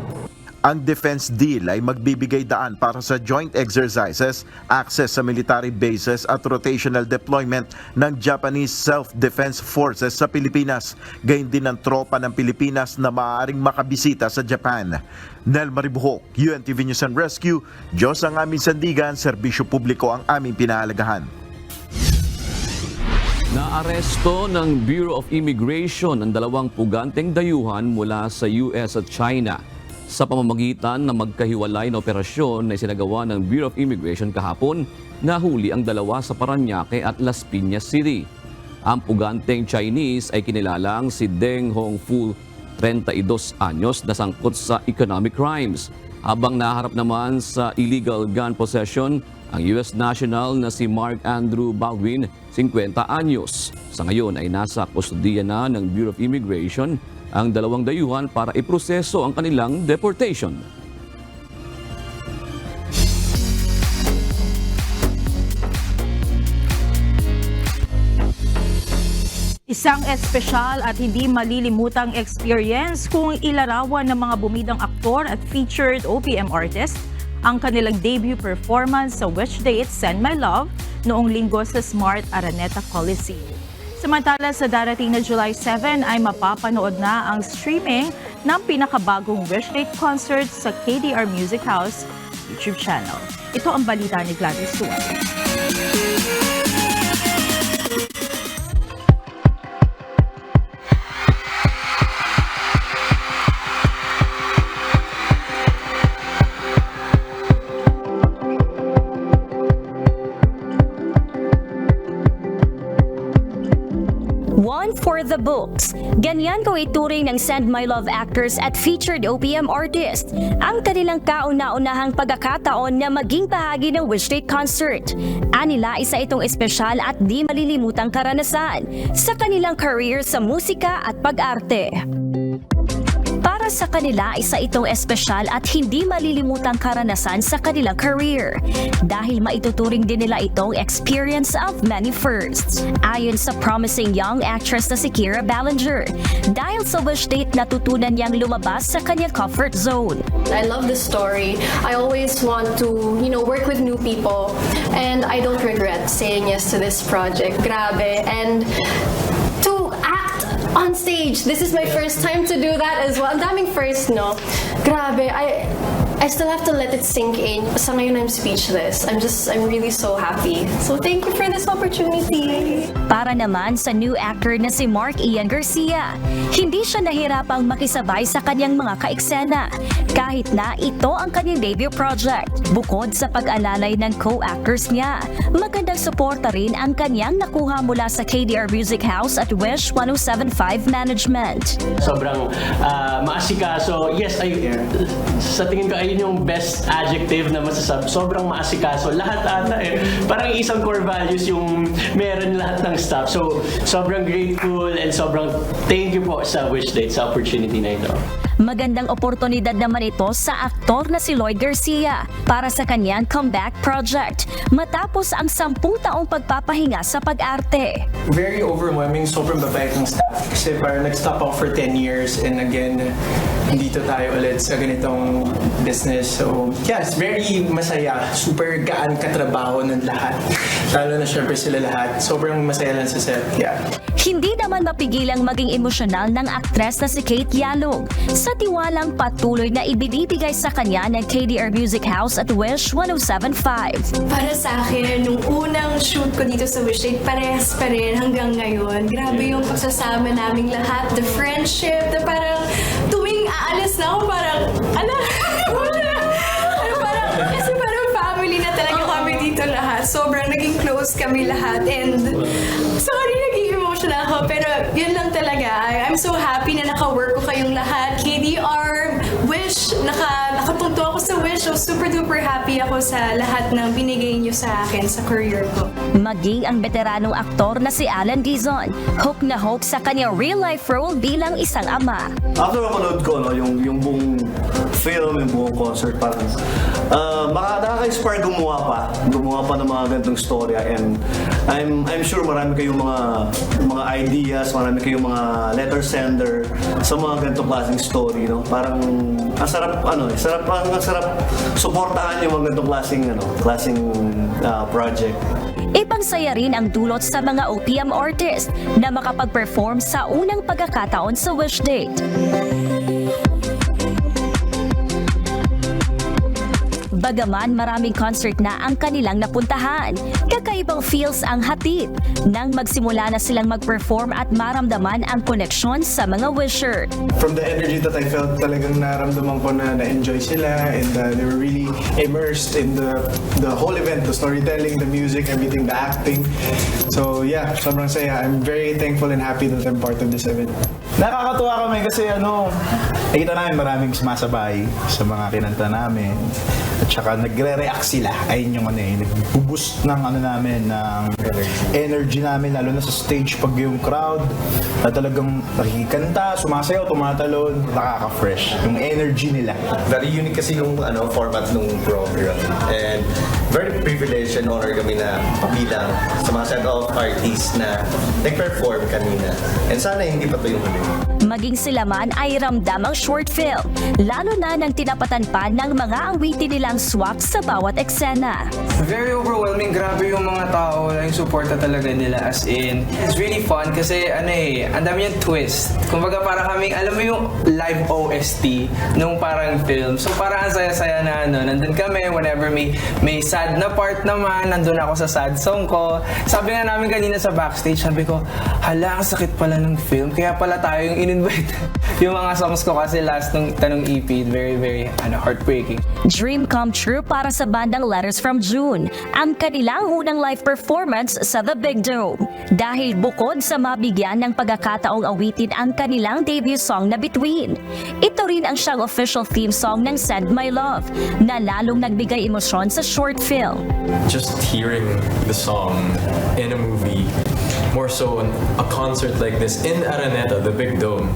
Ang defense deal ay magbibigay daan para sa joint exercises, access sa military bases at rotational deployment ng Japanese Self-Defense Forces sa Pilipinas, gayon din ng tropa ng Pilipinas na maaaring makabisita sa Japan. Nel Maribuhok, UNTV News and Rescue, Diyos ang aming sandigan, serbisyo publiko ang aming pinahalagahan. Naaresto ng Bureau of Immigration ang 2 puganteng dayuhan mula sa US at China sa pamamagitan ng magkahiwalay na operasyon na isinagawa ng Bureau of Immigration kahapon. Nahuli ang 2 sa Parañaque at Las Piñas City. Ang puganteng Chinese ay kinilalang si Deng Hongfu, 32 anyos, na sangkot sa economic crimes. Habang naharap naman sa illegal gun possession ang US national na si Mark Andrew Baldwin, 50 anyos. Sa ngayon ay nasa kustodiya na ng Bureau of Immigration ang 2 dayuhan para iproseso ang kanilang deportation. Isang espesyal at hindi malilimutang experience kung ilarawan ng mga bumidang aktor at featured OPM artist ang kanilang debut performance sa Which Day It Send My Love noong linggo sa Smart Araneta Coliseum. Samantala sa darating na July 7 ay mapapanood na ang streaming ng pinakabagong Wish Date concert sa KDR Music House YouTube channel. Ito ang balita ni Gladys Tuan. One for the books. Ganyan ko ituring ng Send My Love actors at featured OPM artist ang kanilang kauna-unahang pagkakataon na maging bahagi ng Wish Date concert. Anila, isa itong espesyal at di malilimutang karanasan sa kanilang career sa musika at pag-arte. Para sa kanila, isa itong espesyal at hindi malilimutang karanasan sa kanilang career dahil maituturing din nila itong experience of many firsts. Ayon sa promising young actress na si Kira Ballinger, dahil sa Wish Date natutunan niyang lumabas sa kanyang comfort zone. I love this story. I always want to, work with new people and I don't regret saying yes to this project. Grabe. And to act on stage, this is my first time to do that as well. Ang daming first, no? Grabe. I I still have to let it sink in. Sa ngayon, I'm speechless. I'm really so happy. So thank you for this opportunity. Para naman sa new actor na si Mark Ian Garcia, hindi siya nahirapang makisabay sa kanyang mga kaeksena kahit na ito ang kanyang debut project. Bukod sa pag-alalay ng co-actors niya, magandang suporta rin ang kanyang nakuha mula sa KDR Music House at Wish 1075 Management. Sobrang maasikaso. Yes, sa tingin ko ayun yung best adjective na masasabi. Sobrang maasikaso. Lahat ata parang isang core values yung meron lahat ng staff. So, sobrang grateful and sobrang thank you po sa Wishdate sa opportunity na ito. Magandang oportunidad naman ito sa aktor na si Lloyd Garcia para sa kanyang comeback project matapos ang 10 taong pagpapahinga sa pag-arte. Very overwhelming, sobrang babait ng staff kasi parang nag-stop ako for 10 years and again, dito tayo ulit sa ganitong business. So yeah, it's very masaya, super gaan katrabaho ng lahat. Lalo na syempre sila lahat, sobrang masaya lang sa set. Yeah. Hindi naman mapigilang maging emosyonal ng aktres na si Kate Yalong sa tiwalang patuloy na ibinibigay sa kanya ng KDR Music House at Wish 1075. Para sa akin, nung unang shoot ko dito sa Wishdate, parehas pa rin hanggang ngayon. Grabe yung pagsasama naming lahat, the friendship, na parang tuwing aalis na ako, parang, kasi parang family na talaga kami dito lahat. Sobrang naging close kami lahat and sorry, naging emotional ako, pero yun lang talaga. I'm so happy na naka-work ko kayong lahat. KDR, Wish, nakapunto ako sa Wish, so super duper happy ako sa lahat ng binigay niyo sa akin sa career ko. Maging ang veteranong aktor na si Alan Dizon, hook na hook sa kanyang real-life role bilang isang ama. After mapanood ko, yung buong film, yung buong concert, parang nakaka-inspire gumawa pa ng mga ganitong storya, and I'm sure marami kayong mga ideas, marami kayong mga letter sender sa mga ganitong klaseng story, no? Parang ang sarap suportahan yung mga ganitong klaseng project. Ipangsaya rin ang dulot sa mga OPM artist na makapag-perform sa unang pagkakataon sa Wishdate. Bagaman maraming concert na ang kanilang napuntahan, kakaibang feels ang hatid nang magsimula na silang mag-perform at maramdaman ang koneksyon sa mga wisher. From the energy that I felt, talagang naramdaman ko na na-enjoy sila and they were really immersed in the whole event, the storytelling, the music, everything, the acting. So yeah, sobrang saya. I'm very thankful and happy that I'm part of this event. Nakakatuwa kami kasi nakita namin maraming sumasabay sa mga kinanta namin. At saka nagre-react sila. Ayun yung nag-boost ng namin, ng energy namin, lalo na sa stage pag yung crowd na talagang nakikanta, sumasayaw, tumatalon, nakaka-fresh. Yung energy nila. Very unique kasi yung format ng program. And very privileged and honor kami na pabilang sa mga set of artists na nag-perform kanina. And sana hindi pa ito yung huli. Maging sila man ay ramdam ang short film, lalo na nang tinapatan pa ng mga awitin nilang swak sa bawat eksena. Very overwhelming, grabe yung mga tao, yung suporta talaga nila, as in, it's really fun kasi ang dami yung twist. Kumbaga parang kaming, alam mo yung live OST nung parang film. So parang ang saya-saya na nandun kami, whenever may sad na part naman, nandun ako sa sad song ko. Sabi nga namin kanina sa backstage, sabi ko, hala, ang sakit pala ng film, kaya pala tayo yung in-invite. Yung mga songs ko kasi last nung tanong EP, very, very heartbreaking. Dream come true para sa bandang Letters from June, ang kanilang unang live performance sa The Big Dome. Dahil bukod sa mabigyan ng pagkakataong awitin ang kanilang debut song na Between, ito rin ang siyang official theme song ng Send My Love, na lalong nagbigay emosyon sa short film. Just hearing the song in a movie, more so a concert like this in Araneta, The Big Dome,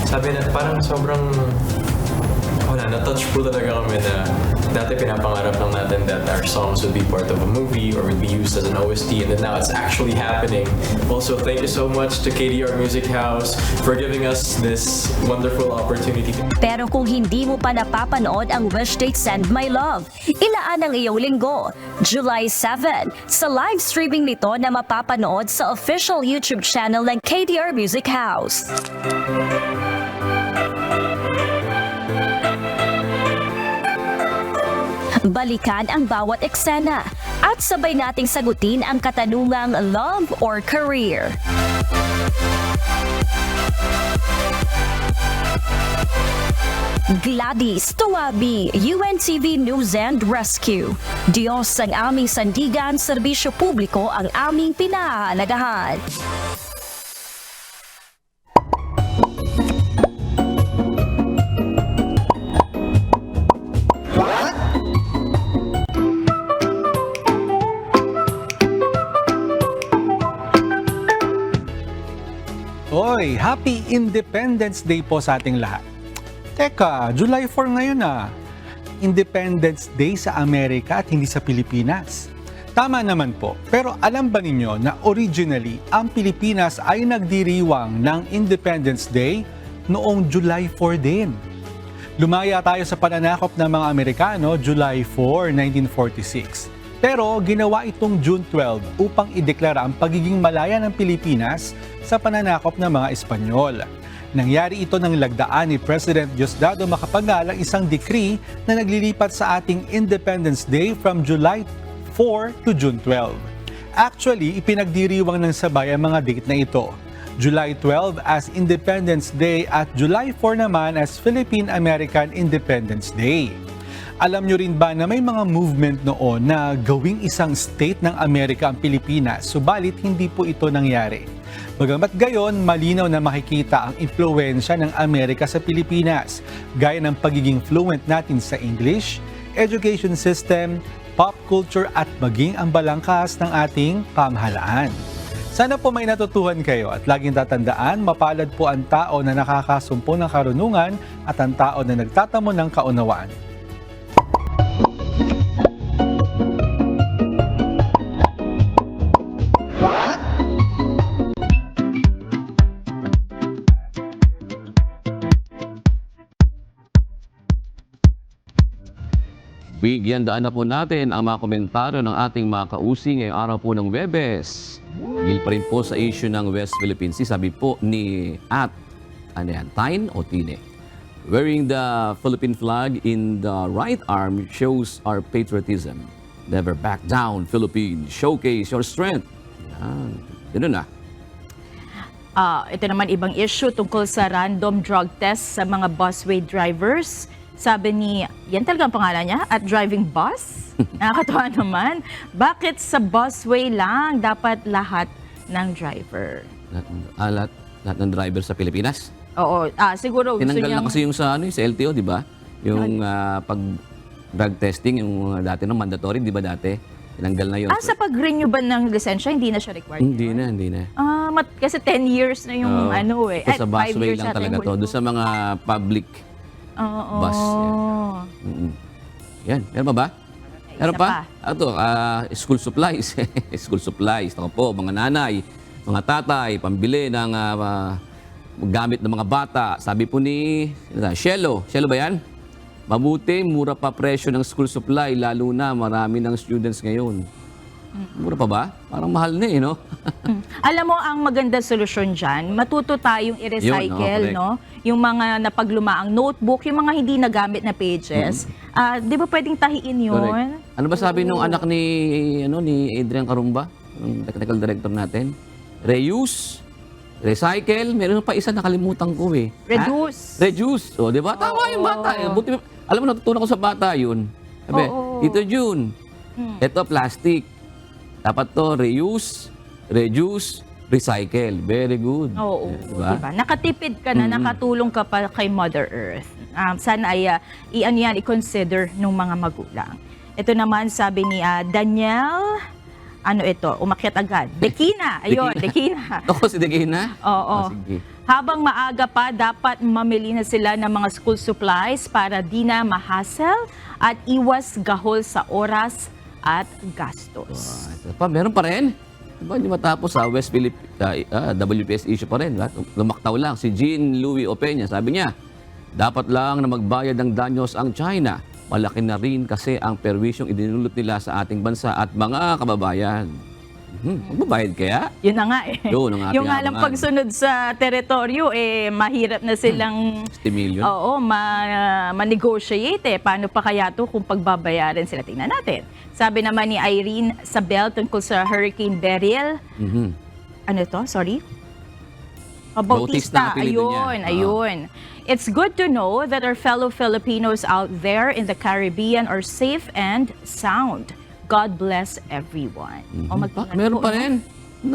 sabi na parang sobrang na-touch po talaga kami na dati pinapangarap lang natin that our songs would be part of a movie or would be used as an OST, and then now it's actually happening. Also, thank you so much to KDR Music House for giving us this wonderful opportunity. Pero kung hindi mo pa napapanood ang Wishdate Send My Love, ilaan ang iyong linggo, July 7, sa live streaming nito na mapapanood sa official YouTube channel ng KDR Music House. Balikan ang bawat eksena at sabay nating sagutin ang katanungang love or career. Gladys Tuwabi, UNTV News and Rescue. Diyos ang aming sandigan, serbisyo publiko ang aming pinahahalagahan. Hoy, Happy Independence Day po sa ating lahat. Teka, July 4 ngayon na. Independence Day sa Amerika at hindi sa Pilipinas. Tama naman po, pero alam ba ninyo na originally ang Pilipinas ay nagdiriwang ng Independence Day noong July 4 din. Lumaya tayo sa pananakop ng mga Amerikano July 4, 1946. Pero ginawa itong June 12 upang ideklara ang pagiging malaya ng Pilipinas sa pananakop ng mga Espanyol. Nangyari ito nang lagdaan ni President Diosdado Macapagal ang isang decree na naglilipat sa ating Independence Day from July 4 to June 12. Actually, ipinagdiriwang ng sabay ang mga date na ito. July 12 as Independence Day at July 4 naman as Philippine-American Independence Day. Alam nyo rin ba na may mga movement noon na gawing isang state ng Amerika ang Pilipinas, subalit hindi po ito nangyari. Bagamat gayon, malinaw na makikita ang impluwensya ng Amerika sa Pilipinas, gaya ng pagiging fluent natin sa English, education system, pop culture at maging ang balangkas ng ating pamahalaan. Sana po may natutuhan kayo at laging tatandaan, mapalad po ang tao na nakakasumpo ng karunungan at ang tao na nagtatamo ng kaunawaan. Bigyan daan na po natin ang mga komentaryo ng ating mga kausi ngayong araw po ng Webes. Gil pa rin po sa issue ng West Philippine Sea. Sabi po ni Tine o Tine. Wearing the Philippine flag in the right arm shows our patriotism. Never back down, Philippines. Showcase your strength. Yan na. Ito naman ibang issue tungkol sa random drug test sa mga busway drivers. Sabi ni, yan talaga ang pangalan niya, at driving bus? Nakakatawa naman. Bakit sa busway lang dapat lahat ng driver? Lahat ng driver sa Pilipinas? Oo, siguro gusto tinanggal niyang... na kasi yung sa LTO, di ba? Yung pag drug testing, yung dati ng mandatory, di ba dati? Tinanggal na yun. Sa pag-renew ba ng lisensya, hindi na siya required? Hindi na. Kasi 10 years na yung Sa busway lang talaga to. Doon sa mga public bus. Yan. Meron ba? Meron pa? Ito, school supplies. School supplies. Ito po, mga nanay, mga tatay, pambili ng gamit ng mga bata. Sabi po ni Shelo. Shelo ba yan? Mabuti, mura pa presyo ng school supply, lalo na marami ng students ngayon. Mura pa ba? Parang mahal na no? Alam mo, ang magandang solusyon dyan, matuto tayong i-recycle, no? Yung mga napaglumaang notebook, yung mga hindi nagamit na pages. Di ba pwedeng tahiin yun? Correct. Ano ba sabi nung anak ni Adrian Carumba, yung technical director natin? Reuse, recycle, meron pa isa nakalimutan ko eh. Reduce. O, di ba? Tama yung bata. Buti, alam mo, natutunan ko sa bata yun. Sabi, Tito June, ito plastic. Dapat to reuse, reduce, recycle. Very good. Oo, diba? Nakatipid ka na, nakatulong ka pa kay Mother Earth. Sana ay i-consider ng mga magulang. Ito naman sabi ni Daniel, umakyat agad. Dekina, ayun, Dekina. Ako si Dekina? Oo. Sige. Habang maaga pa, dapat mamili na sila ng mga school supplies para di na ma-hassle at iwas gahol sa oras at gastos. Meron pa rin? Diba, hindi matapos sa West WPS issue pa rin. Lumaktaw lang. Si Jean Louis Opeña, sabi niya, dapat lang na magbayad ng danyos ang China. Malaki na rin kasi ang perwisyong idinulot nila sa ating bansa at mga kababayan. Magbabayad kaya? Yun na nga eh. Yun ang ating Yung nga lang abangan. pagsunod sa teritoryo, mahirap na silang 60 million? ma-negotiate eh. Paano pa kaya to kung pagbabayaran sila? Tingnan natin. Sabi naman ni Irene Sabel tungkol sa Hurricane Beryl. Ano to? Sorry? Bautista. Bautista, apelido niya. Ayun. It's good to know that our fellow Filipinos out there in the Caribbean are safe and sound. God bless everyone. O magpingat Meron po, pa rin.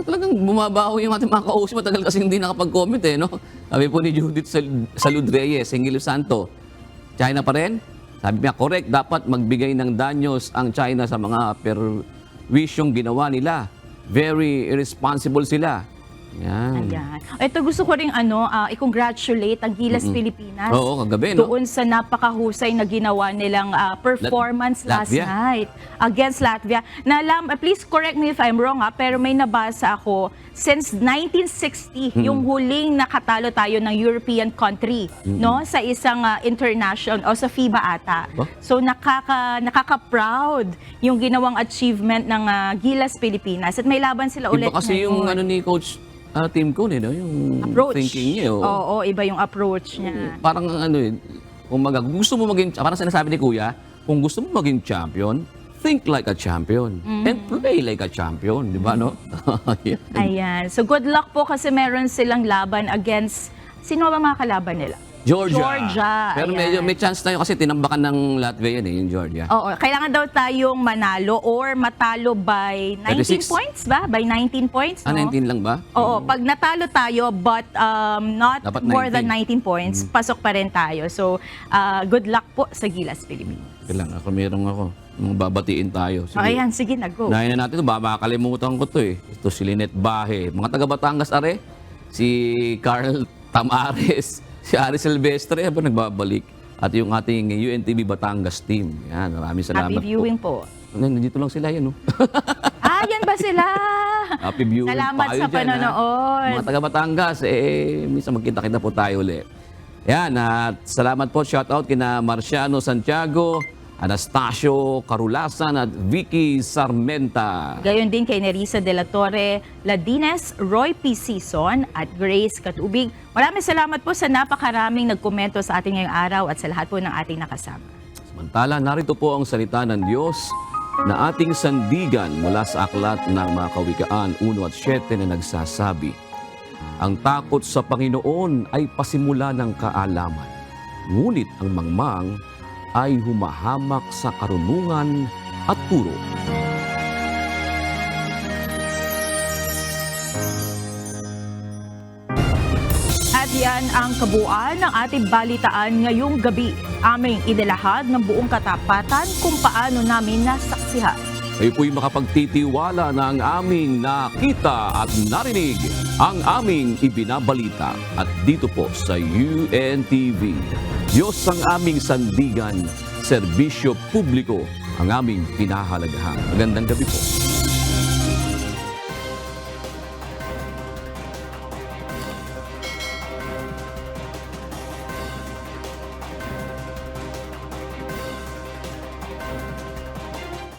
Talagang bumabaho yung ating mga kausap. Matagal kasi hindi nakapag-comment no? Sabi po ni Judith Salud Reyes, Singil Santo, China pa rin? Sabi niya, correct, dapat magbigay ng danyos ang China sa mga perwisyong ginawa nila. Very irresponsible sila. Yan. Ayan. Ito gusto ko rin i-congratulate ang Gilas Pilipinas. Oo, kagabi, no? Doon sa napakahusay na ginawa nilang performance last Latvia. night against Latvia. Please correct me if I'm wrong pero may nabasa ako since 1960 yung huling nakatalo tayo ng European country no sa isang international o sa FIBA ata. So nakaka-proud yung ginawang achievement ng Gilas Pilipinas at may laban sila ulit Iba kasi yung ngayon. ni Coach Tim Cone, no? Yung Approach. thinking niya. Oo, iba yung approach niya. Parang kung gusto mo maging, parang sinasabi ni Kuya, kung gusto mo maging champion, think like a champion and play like a champion, di ba, no? Ayan. So good luck po kasi meron silang laban against, sino ba mga kalaban nila? Georgia. Pero Ayan. may chance tayo kasi tinambakan ng Latvia yan yung Georgia. Oo, kailangan daw tayong manalo or matalo by 19 36. points ba? By 19 points, no? 19 lang ba? Oo, pag natalo tayo but not Dapat more 19. than 19 points, pasok pa rin tayo. So, good luck po sa Gilas Pilipinas. Kailangan ako. Babatiin tayo. O, ayan, sige na, go. Nahin na natin ito, makakalimutan ko ito eh. Ito si Lynette Bahe. Mga taga Batangas are, si Carl Tamares, si Ari Silvestre, nagbabalik. At yung ating UNTV Batangas team. Yan, maraming salamat Happy viewing po. Nandito lang sila yan, no? Yan ba sila? Happy viewing Salamat pa kayo sa dyan, panonood. Mga taga Batangas, minsan magkita-kita po tayo ulit. Yan, at salamat po, shoutout kina Marciano Santiago, Anastasio Carulasan at Vicky Sarmenta. Gayon din kay Nerissa de la Torre Ladines, Roy P. Sison at Grace Katubig. Maraming salamat po sa napakaraming nagkomento sa ating ngayong araw at sa lahat po ng ating nakasama. Samantala, narito po ang salita ng Diyos na ating sandigan mula sa aklat ng mga Kawikaan 1 at 7 na nagsasabi, ang takot sa Panginoon ay pasimula ng kaalaman, ngunit ang mangmang ay humahamak sa karunungan at turo. At yan ang kabuuan ng ating balitaan ngayong gabi. Aming inilahad ng buong katapatan kung paano namin nasaksihan. Kayo po'y makapagtitiwala na ang aming nakita at narinig, ang aming ibinabalita. At dito po sa UNTV, Diyos ang aming sandigan, serbisyo publiko ang aming pinahalagahan. Magandang gabi po.